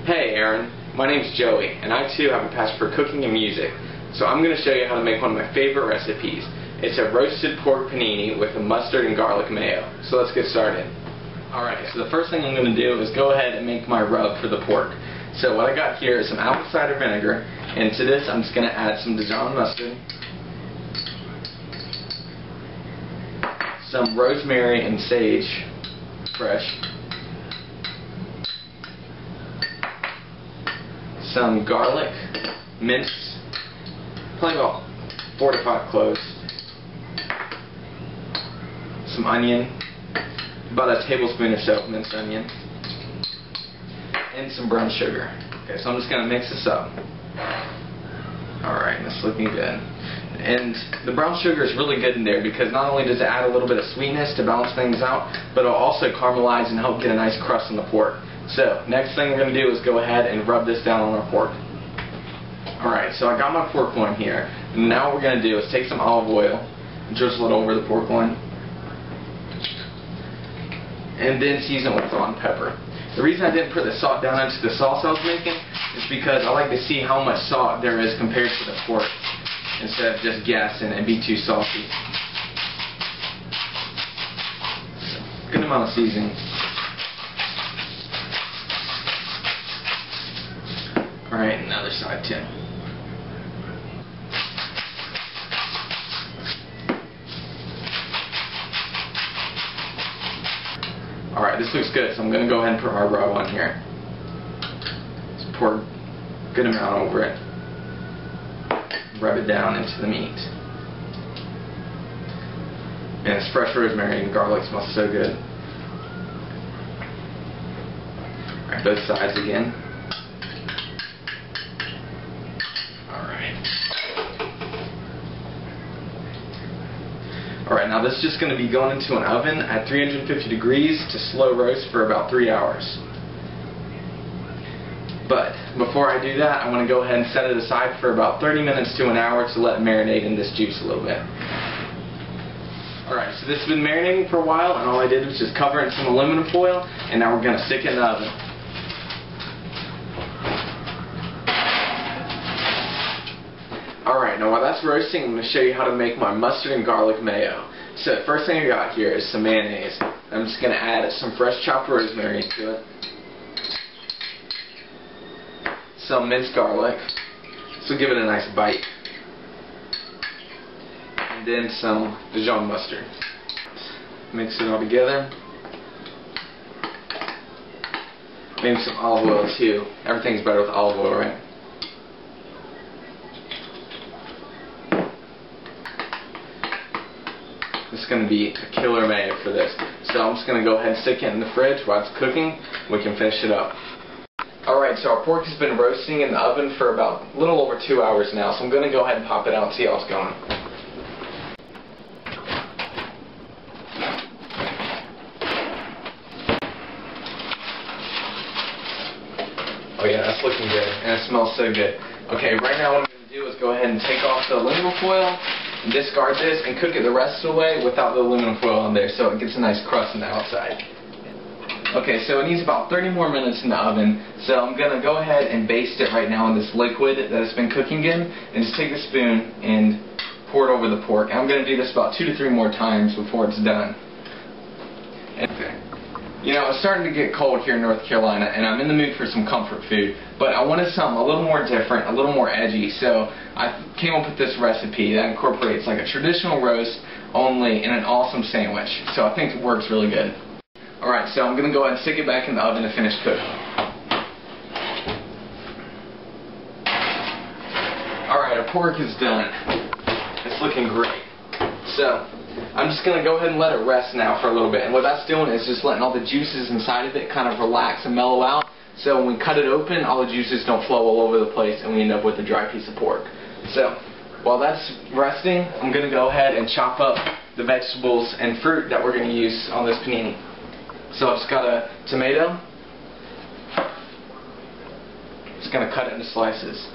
Hey Aaron, my name's Joey, and I too have a passion for cooking and music. So I'm going to show you how to make one of my favorite recipes. It's a roasted pork panini with a mustard and garlic mayo. So let's get started. Alright, so the first thing I'm going to do is go ahead and make my rub for the pork. So what I got here is some apple cider vinegar, and to this I'm just going to add some Dijon mustard, some rosemary and sage, fresh, some garlic, minced, probably about 4 to 5 cloves, some onion, about a tablespoon or so minced onion, and some brown sugar. Okay, so I'm just going to mix this up. Alright, that's looking good. And the brown sugar is really good in there because not only does it add a little bit of sweetness to balance things out, but it'll also caramelize and help get a nice crust on the pork. So, next thing we're going to do is go ahead and rub this down on our pork. Alright, so I got my pork loin here. And now what we're going to do is take some olive oil and drizzle it over the pork loin, and then season it with salt and pepper. The reason I didn't put the salt down into the sauce I was making is because I like to see how much salt there is compared to the pork, instead of just guessing and be too salty. So, good amount of seasoning. Alright, and the other side too. Alright, this looks good, so I'm going to go ahead and put my rub on here. Just pour a good amount over it. Rub it down into the meat. And this fresh rosemary and garlic smells so good. Alright, both sides again. Alright, now this is just going to be going into an oven at 350 degrees to slow roast for about 3 hours. But before I do that, I want to go ahead and set it aside for about 30 minutes to an hour to let it marinate in this juice a little bit. Alright, so this has been marinating for a while, and all I did was just cover it in some aluminum foil, and now we're going to stick it in the oven. Alright, now while that's roasting, I'm going to show you how to make my mustard and garlic mayo. So the first thing I got here is some mayonnaise. I'm just going to add some fresh chopped rosemary to it, some minced garlic, so give it a nice bite, and then some Dijon mustard. Mix it all together. Maybe some olive oil too. Everything's better with olive oil, right? This is going to be a killer mayo for this. So I'm just going to go ahead and stick it in the fridge while it's cooking. We can finish it up. Alright, so our pork has been roasting in the oven for about a little over 2 hours now. So I'm going to go ahead and pop it out and see how it's going. Oh yeah, that's looking good. And it smells so good. Okay, right now what I'm going to do is go ahead and take off the aluminum foil, and discard this and cook it the rest of the way without the aluminum foil on there, so it gets a nice crust on the outside. Okay, so it needs about 30 more minutes in the oven, so I'm going to go ahead and baste it right now in this liquid that it's been cooking in, and just take a spoon and pour it over the pork. And I'm going to do this about 2 to 3 more times before it's done. Okay. You know, it's starting to get cold here in North Carolina, and I'm in the mood for some comfort food, but I wanted something a little more different, a little more edgy, so I came up with this recipe that incorporates like a traditional roast, only in an awesome sandwich. So I think it works really good. Alright, so I'm going to go ahead and stick it back in the oven to finish cooking. Alright, our pork is done. It's looking great. So I'm just going to go ahead and let it rest now for a little bit. And what that's doing is just letting all the juices inside of it kind of relax and mellow out. So when we cut it open, all the juices don't flow all over the place and we end up with a dry piece of pork. So while that's resting, I'm going to go ahead and chop up the vegetables and fruit that we're going to use on this panini. So I've just got a tomato. Just going to cut it into slices.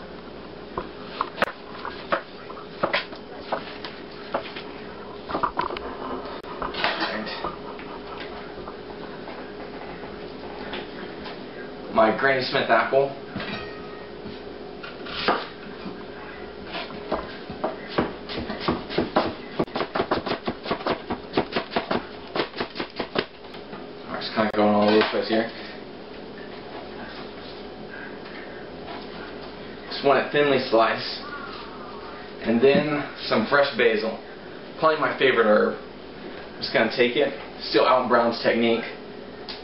my Granny Smith apple. I'm just kind of going all over the place here. Just want it thinly sliced. And then some fresh basil. Probably my favorite herb. I'm just going to take it, still Alton Brown's technique.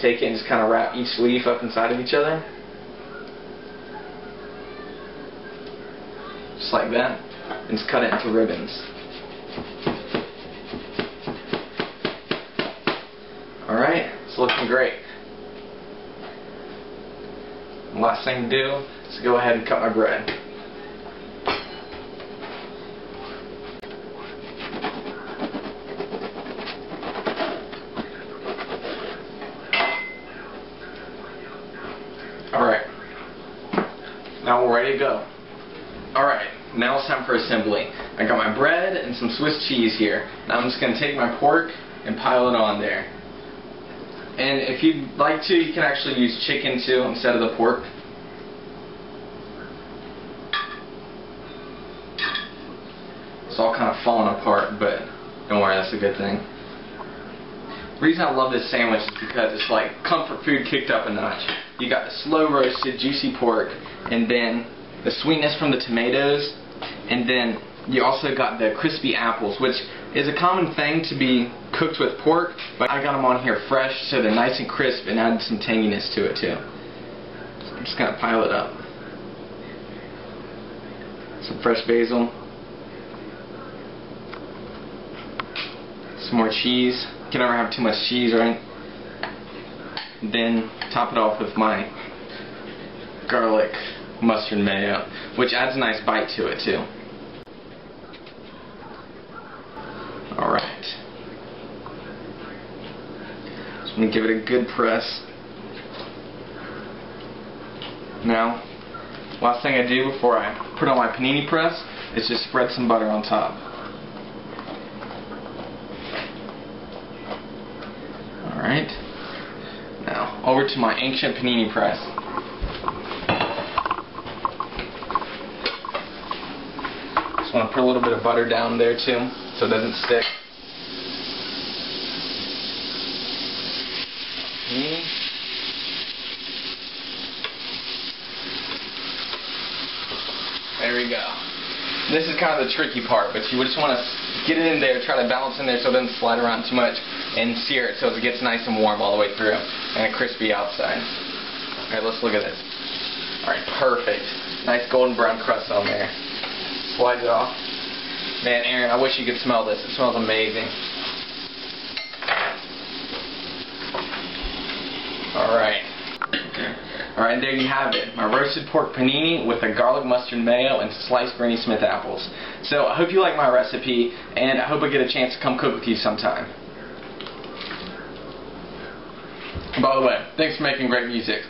Take it and just kind of wrap each leaf up inside of each other. Just like that. And just cut it into ribbons. Alright, it's looking great. The last thing to do is go ahead and cut my bread. Alright, now we're ready to go. Alright, now it's time for assembly. I got my bread and some Swiss cheese here. Now I'm just going to take my pork and pile it on there. And if you'd like to, you can actually use chicken too instead of the pork. It's all kind of falling apart, but don't worry, that's a good thing. The reason I love this sandwich is because it's like comfort food kicked up a notch. You got the slow roasted juicy pork, and then the sweetness from the tomatoes, and then you also got the crispy apples, which is a common thing to be cooked with pork, but I got them on here fresh so they're nice and crisp and add some tanginess to it too. So I'm just going to pile it up. Some fresh basil. Some more cheese. You can never have too much cheese, right? Then top it off with my garlic mustard mayo, which adds a nice bite to it too. Alright. Just going to give it a good press. Now, last thing I do before I put on my panini press is just spread some butter on top. Alright. Now, over to my ancient panini press. Just want to put a little bit of butter down there too, so it doesn't stick. There we go. This is kind of the tricky part, but you just want to get it in there, try to balance in there so it doesn't slide around too much, and sear it so it gets nice and warm all the way through, and a crispy outside. Alright, let's look at this. Alright, perfect. Nice golden brown crust on there. Slide it off. Man, Aaron, I wish you could smell this. It smells amazing. Alright. Alright, there you have it. My roasted pork panini with a garlic mustard mayo and sliced Granny Smith apples. So, I hope you like my recipe, and I hope I get a chance to come cook with you sometime. By the way, thanks for making great music.